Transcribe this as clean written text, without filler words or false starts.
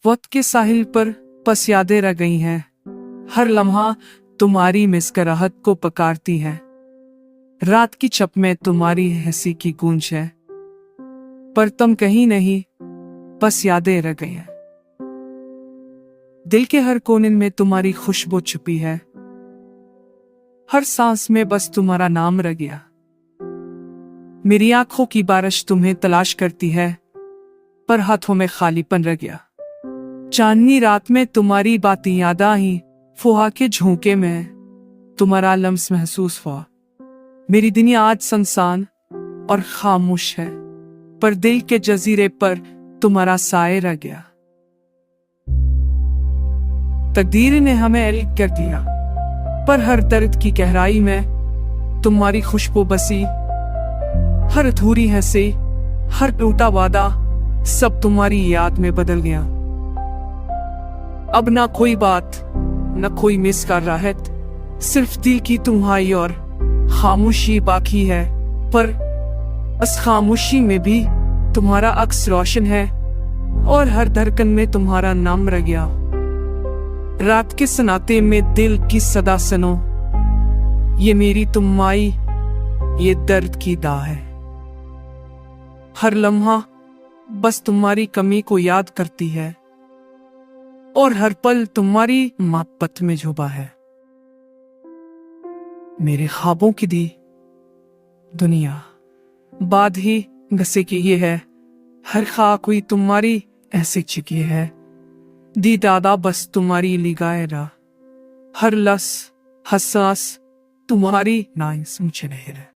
वक्त के साहिल पर बस यादें रह गई हैं। हर लम्हा तुम्हारी मुस्कुराहट को पुकारती है। रात की छप में तुम्हारी हंसी की गूंज है, पर तुम कहीं नहीं, बस यादें रह गई हैं। दिल के हर कोने में तुम्हारी खुशबू छुपी है। हर सांस में बस तुम्हारा नाम रह गया। मेरी आंखों की बारिश तुम्हें तलाश करती है, पर हाथों में खालीपन रह गया। चांदनी रात में तुम्हारी बातें याद आई, फुहा के झोंके में तुम्हारा लम्स महसूस हुआ। मेरी दुनिया आज सुनसान और खामोश है, पर दिल के जजीरे पर तुम्हारा साए रह गया। तकदीर ने हमें अलग कर दिया, पर हर दर्द की गहराई में तुम्हारी खुशबू बसी। हर अधूरी हंसी, हर टूटा वादा, सब तुम्हारी याद में बदल गया। अब ना कोई बात, ना कोई मुस्कुराहट, सिर्फ दिल की तुम्हारी और खामोशी बाकी है। पर उस खामोशी में भी तुम्हारा अक्स रोशन है, और हर धड़कन में तुम्हारा नाम रह गया। रात के सन्नाटे में दिल की सदा सुनो, ये मेरी तुम्हारी, ये दर्द की दा है। हर लम्हा बस तुम्हारी कमी को याद करती है, और हर पल तुम्हारी मोहब्बत में झुबा है। मेरे ख्वाबों की दी दुनिया बाद ही घसे की ये है। हर खा कोई तुम्हारी ऐसे चिकी है। दी दादा बस तुम्हारी लिगाएरा, हर लस हसास तुम्हारी नाइंस मुझे नहीं रहे।